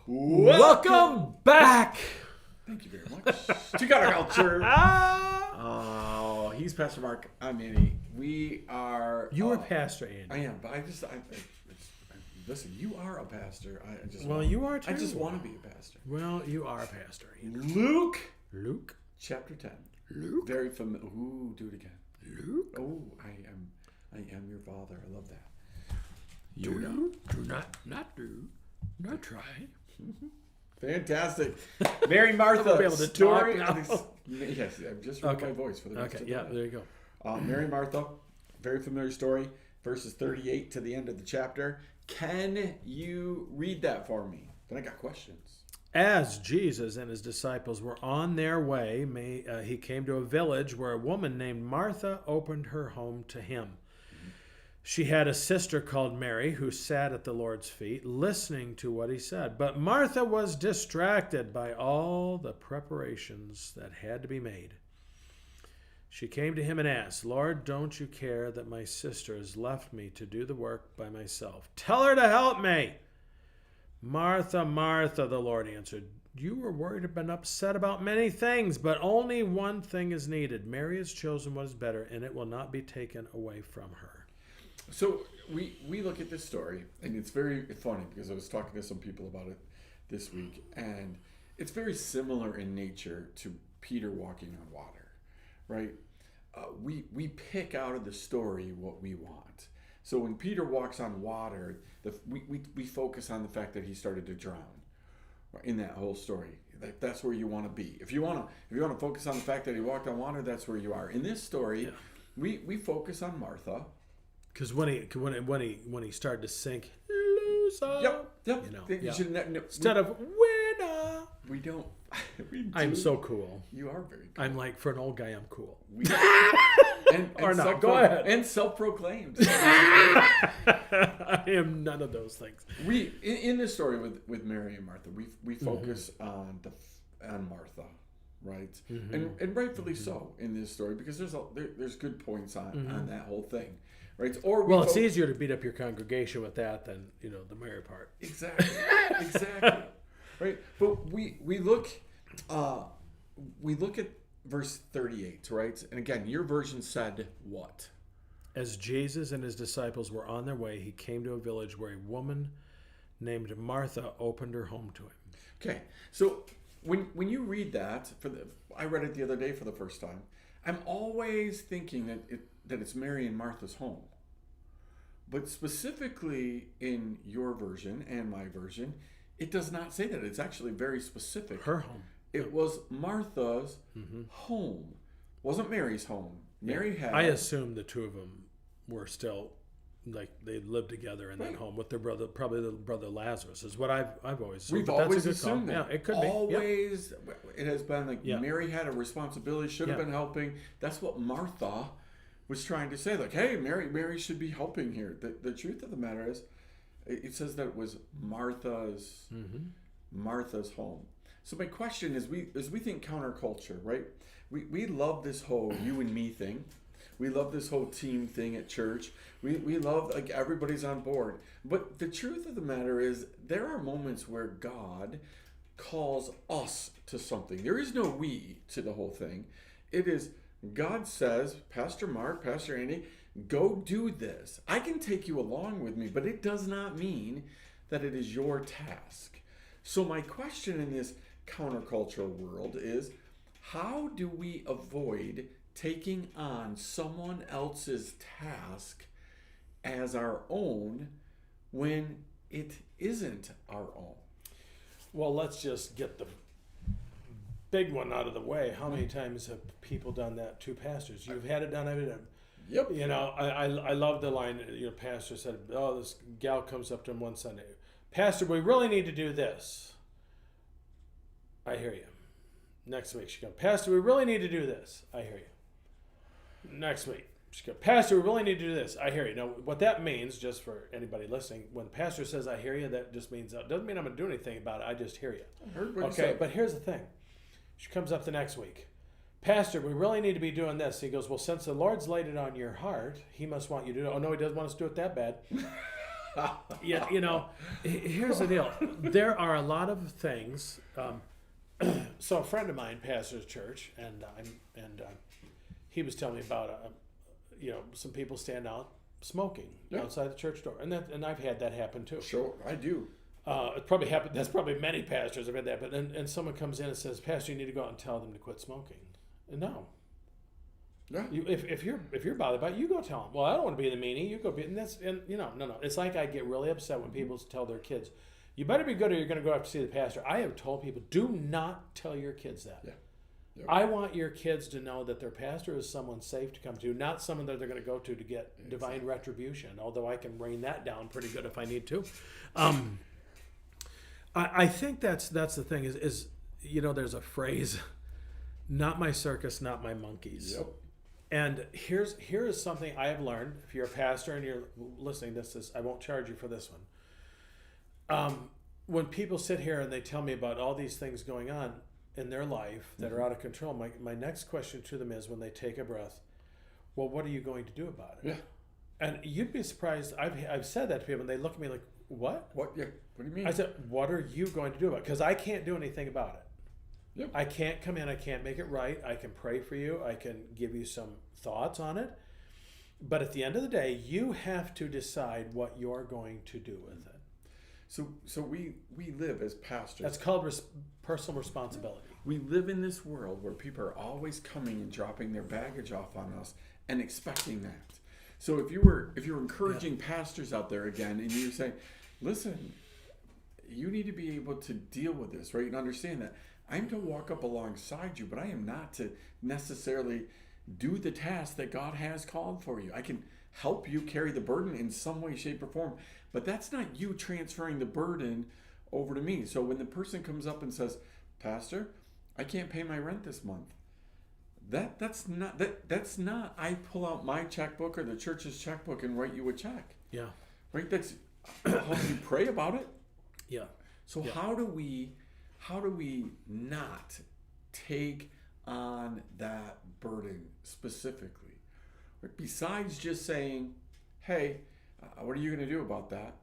Welcome back. Thank you very much to Counterculture. Oh, he's Pastor Mark. I'm Andy. We are. You are Pastor Andy. I am, but listen. You are a pastor. You are too. I just want to be a pastor. Well, you are a pastor. Luke, chapter 10. Luke. Very familiar. Ooh, do it again. Luke. Oh, I am your father. I love that. Do not try. Fantastic. Mary Martha. I'll be able to story talk now. Yes, I've just heard my voice for the rest of the day. There you go. Mary Martha, very familiar story, verses 38 to the end of the chapter. Can you read that for me? Then I got questions. As Jesus and his disciples were on their way, he came to a village where a woman named Martha opened her home to him. She had a sister called Mary who sat at the Lord's feet, listening to what he said. But Martha was distracted by all the preparations that had to be made. She came to him and asked, "Lord, don't you care that my sister has left me to do the work by myself? Tell her to help me." "Martha, Martha," the Lord answered, "you were worried and been upset about many things, but only one thing is needed. Mary has chosen what is better, and it will not be taken away from her." So we look at this story, and it's very funny because I was talking to some people about it this week, and it's very similar in nature to Peter walking on water, right? We pick out of the story what we want. So when Peter walks on water, we focus on the fact that he started to drown in that whole story. That's where you want to be. If you want to focus on the fact that he walked on water, that's where you are. In this story, we focus on Martha. Because when he started to sink, loser. Yep. Instead of winner. We don't. We do. I'm so cool. You are very cool. I'm like, for an old guy, I'm cool. Or not. Go ahead. And self-proclaimed. I am none of those things. We in this story with Mary and Martha, we focus on Martha, right? Mm-hmm. And rightfully so in this story because there's good points on that whole thing. Right. It's easier to beat up your congregation with that than the Mary part. Exactly. Right. But we look at verse 38, right? And again, your version said what? As Jesus and his disciples were on their way, he came to a village where a woman named Martha opened her home to him. Okay. So when you read that, I read it the other day for the first time. I'm always thinking that it's Mary and Martha's home. But specifically in your version and my version, it does not say that. It's actually very specific. Her home. It was Martha's home. It wasn't Mary's home. Mary had... I assume the two of them were still, like, they lived together in that home with their brother, probably the brother Lazarus, is what I've always assumed. We've always assumed that. Yeah, it could be. Always, it has been like Mary had a responsibility, should have been helping. That's what Martha was trying to say. Like, hey, Mary should be helping here. The truth of the matter is, it says that it was Martha's home. So my question is, we think counterculture, right? We love this whole you and me thing. We love this whole team thing at church. We love, like, everybody's on board. But the truth of the matter is, there are moments where God calls us to something. There is no we to the whole thing. It is God says, Pastor Mark, Pastor Andy, go do this. I can take you along with me, but it does not mean that it is your task. So my question in this countercultural world is, how do we avoid taking on someone else's task as our own when it isn't our own? Well, let's just get the big one out of the way. How many times have people done that to pastors? You've had it done. Yep. I love the line. Pastor said, "Oh, this gal comes up to him one Sunday, Pastor, we really need to do this." I hear you. Next week she goes, "Pastor, we really need to do this." I hear you. Next week she goes, "Pastor, we really need to do this." I hear you. Now, what that means, just for anybody listening, when the pastor says "I hear you," that just means doesn't mean I'm going to do anything about it. I just hear you. I heard what you okay, said. But here's the thing. She comes up the next week. "Pastor, we really need to be doing this." He goes, "Well, since the Lord's laid it on your heart, he must want you to do it." "Oh, no, he doesn't want us to do it that bad." Yeah, here's the deal. There are a lot of things. So a friend of mine pastors church, and he was telling me about some people stand out smoking outside the church door, and I've had that happen too. Sure, I do. It probably happened. That's probably many pastors have had that. But and someone comes in and says, "Pastor, you need to go out and tell them to quit smoking." And no. Yeah. If you're bothered by it, you go tell them. Well, I don't want to be the meanie. You go be, no. It's like I get really upset when people tell their kids, "You better be good, or you're going to go up to see the pastor." I have told people, do not tell your kids that. Yeah. Yep. I want your kids to know that their pastor is someone safe to come to, not someone that they're going to go to get divine retribution. Although I can rain that down pretty good if I need to. I think that's the thing is there's a phrase, "Not my circus, not my monkeys." Yep. And here is something I have learned. If you're a pastor and you're listening, I won't charge you for this one. When people sit here and they tell me about all these things going on in their life that are out of control, my next question to them is, when they take a breath, well, what are you going to do about it? Yeah. And you'd be surprised. I've said that to people, and they look at me like, what? What? Yeah. What do you mean? I said, what are you going to do about it? Because I can't do anything about it. Yep. I can't come in. I can't make it right. I can pray for you. I can give you some thoughts on it. But at the end of the day, you have to decide what you're going to do with it. So we live as pastors. That's called personal responsibility. We live in this world where people are always coming and dropping their baggage off on us and expecting that. So if you're encouraging pastors out there again, and you're saying, listen, you need to be able to deal with this, right? And understand that I'm to walk up alongside you, but I am not to necessarily do the task that God has called for you. I can help you carry the burden in some way, shape, or form, but that's not you transferring the burden over to me. So when the person comes up and says, "Pastor, I can't pay my rent this month," that's not I pull out my checkbook or the church's checkbook and write you a check. Yeah. Right? That's how you pray about it. Yeah. So how do we not take on that burden specifically? Right? Besides just saying, "Hey, what are you going to do about that?"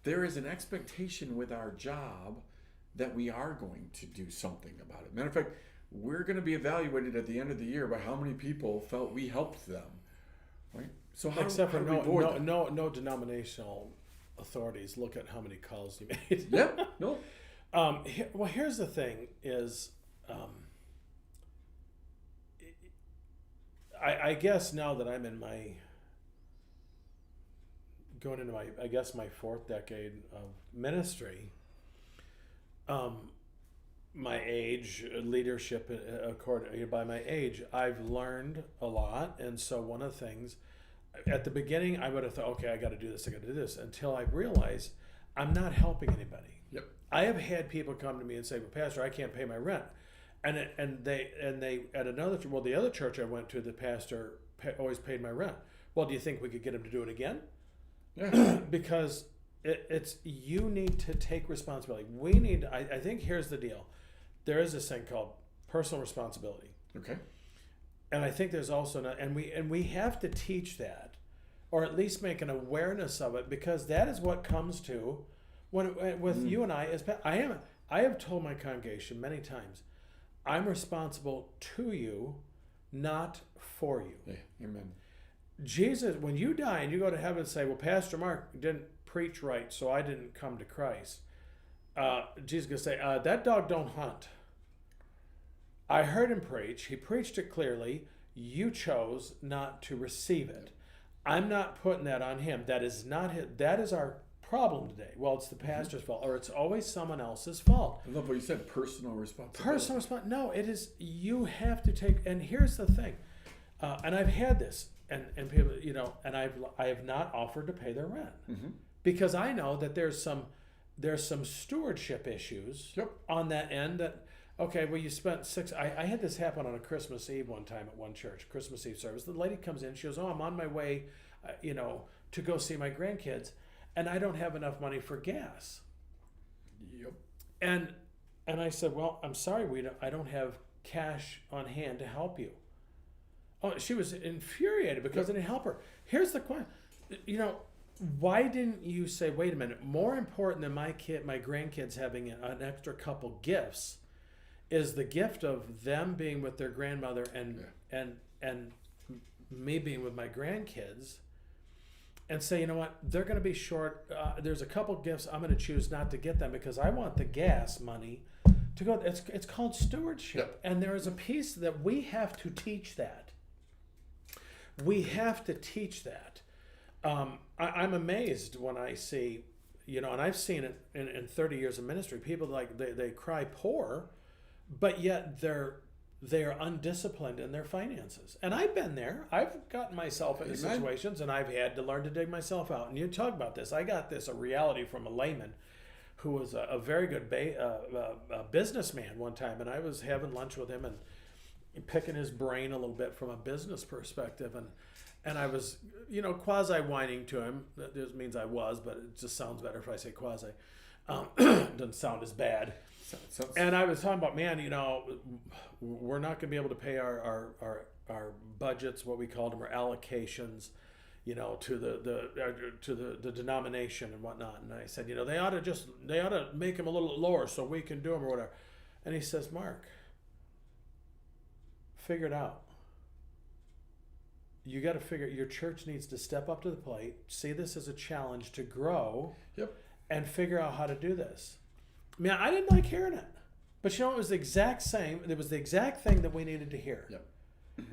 There is an expectation with our job that we are going to do something about it. Matter of fact, we're going to be evaluated at the end of the year by how many people felt we helped them. Right? So Except for do we avoid that? no denominational authorities look at how many calls you made. Yep. No. Here's the thing is, I guess now that I'm going into my fourth decade of ministry, my age, leadership, according by my age, I've learned a lot. And so one of the things, at the beginning, I would have thought, okay, I got to do this, until I realized I'm not helping anybody. Yep. I have had people come to me and say, "Well, Pastor, I can't pay my rent," and they at the other church I went to, the pastor always paid my rent. Well, do you think we could get him to do it again? Yeah. Because it's you need to take responsibility. I think here's the deal. There is this thing called personal responsibility. Okay. And I think there's also we have to teach that, or at least make an awareness of it, because that is what comes to with you and I I have told my congregation many times, I'm responsible to you, not for you. Yeah. Amen. Jesus, when you die and you go to heaven and say, "Well, Pastor Mark didn't preach right, so I didn't come to Christ," Jesus is going to say, "That dog don't hunt. I heard him preach. He preached it clearly. You chose not to receive it. I'm not putting that on him. That is not his. That is our problem today. Well, it's the pastor's fault, or it's always someone else's fault." I love what you said, personal responsibility. Personal responsibility. No, it is. You have to take. And here's the thing. And I've had this, and people, and I have not offered to pay their rent because I know that there's some stewardship issues on that end. That okay, well, you spent I had this happen on a Christmas Eve one time at one church, Christmas Eve service. The lady comes in, she goes, "Oh, I'm on my way, to go see my grandkids, and I don't have enough money for gas." Yep. And I said, "Well, I'm sorry, I don't have cash on hand to help you." Oh, she was infuriated because I didn't help her. Here's the question, why didn't you say, wait a minute, more important than my grandkids having an extra couple gifts is the gift of them being with their grandmother and me being with my grandkids, and say, you know what, they're going to be short. There's a couple gifts I'm going to choose not to get them because I want the gas money to go. It's called stewardship, and there is a piece that we have to teach that. We have to teach that. I'm amazed when I see, and I've seen it in 30 years of ministry. People they cry poor, but yet they are undisciplined in their finances. And I've been there. I've gotten myself into situations, and I've had to learn to dig myself out. And you talk about this. I got this a reality from a layman who was a very good businessman one time, and I was having lunch with him and picking his brain a little bit from a business perspective, and I was, quasi whining to him. That just means I was, but it just sounds better if I say quasi. Doesn't sound as bad. And I was talking about, man, we're not going to be able to pay our budgets, what we called them, or allocations, to the denomination and whatnot. And I said, they ought to make them a little lower so we can do them or whatever. And he says, Mark, figure it out. You got to figure, your church needs to step up to the plate, see this as a challenge to grow, and figure out how to do this. Man, I didn't like hearing it, but it was the exact same. It was the exact thing that we needed to hear.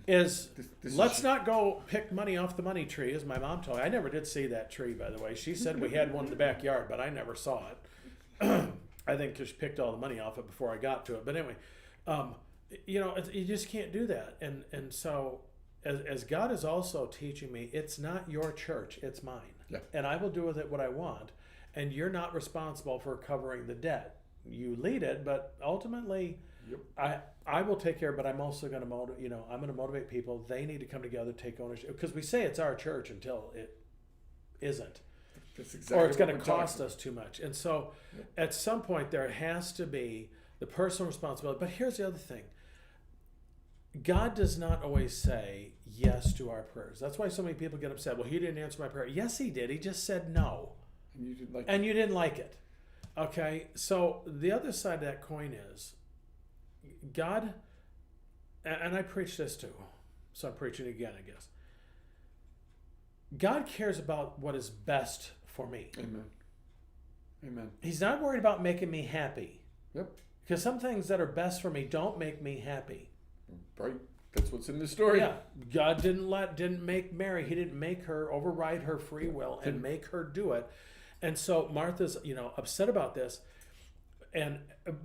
Is let's not go pick money off the money tree, as my mom told me. I never did see that tree, by the way. She said we had one in the backyard, but I never saw it. I think she picked all the money off it before I got to it. But anyway, you just can't do that. And so, as God is also teaching me, it's not your church, it's mine. And I will do with it what I want. And you're not responsible for covering the debt. You lead it, but ultimately, I will take care. But I'm also going to I'm going to motivate people. They need to come together, take ownership, because we say it's our church until it isn't, that's exactly, or it's going to cost us too much. And so, at some point, there has to be the personal responsibility. But here's the other thing: God does not always say yes to our prayers. That's why so many people get upset. Well, He didn't answer my prayer. Yes, He did. He just said no. And you didn't like it. Okay, so the other side of that coin is God, and I preach this too, so I'm preaching again, I guess. God cares about what is best for me. Amen. He's not worried about making me happy. Because some things that are best for me don't make me happy. Right. That's what's in the story. Yeah. God didn't make Mary. He didn't make her override her free will and make her do it. And so Martha's, upset about this. And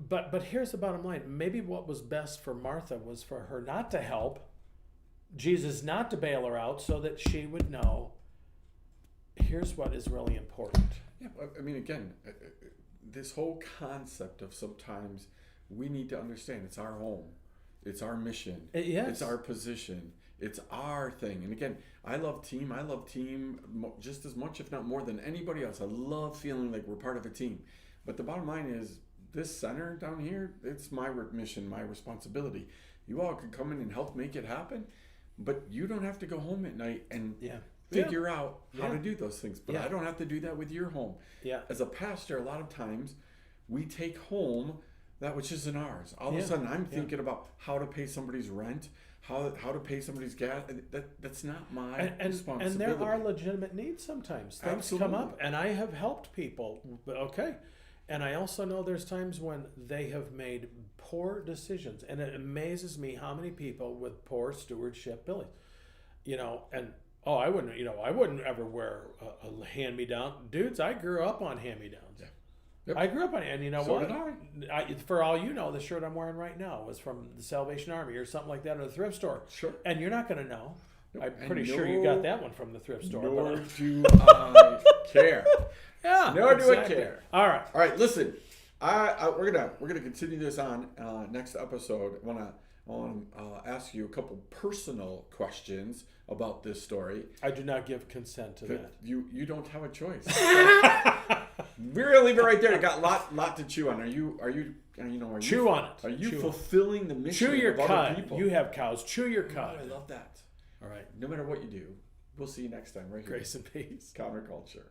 but here's the bottom line. Maybe what was best for Martha was for her not to help, Jesus not to bail her out, so that she would know, here's what is really important. Yeah, I mean, again, this whole concept of sometimes we need to understand it's our home. It's our mission. Yes. It's our position. It's our thing. And again, I love team just as much, if not more than anybody else. I love feeling like we're part of a team. But the bottom line is, this center down here, it's my mission, my responsibility. You all could come in and help make it happen, but you don't have to go home at night and figure out how to do those things. But I don't have to do that with your home. As a pastor, a lot of times, we take home that which isn't ours. All of a sudden, I'm thinking about how to pay somebody's rent, how to pay somebody's gas. That's not my responsibility. And there are legitimate needs sometimes. Things come up, and I have helped people. Okay. And I also know there's times when they have made poor decisions. And it amazes me how many people with poor stewardship, Billy, I wouldn't ever wear a hand-me-down. Dudes, I grew up on hand-me-downs. I grew up on it, and so what? Did I, for all you know, the shirt I'm wearing right now was from the Salvation Army or something like that, or the thrift store. Sure. And you're not going to know. I'm pretty sure you got that one from the thrift store. Nor do I care. Yeah. Nor do I care. All right. Listen, we're gonna continue this on next episode. I want to ask you a couple personal questions about this story. I do not give consent to that. You don't have a choice. We're gonna leave it right there. You got lot to chew on. Are you chew on it? Are you fulfilling the mission chew your of other cud. people? You have cows. Chew your cud. I love that. All right. No matter what you do, We'll see you next time right here. Grace and peace. Counterculture.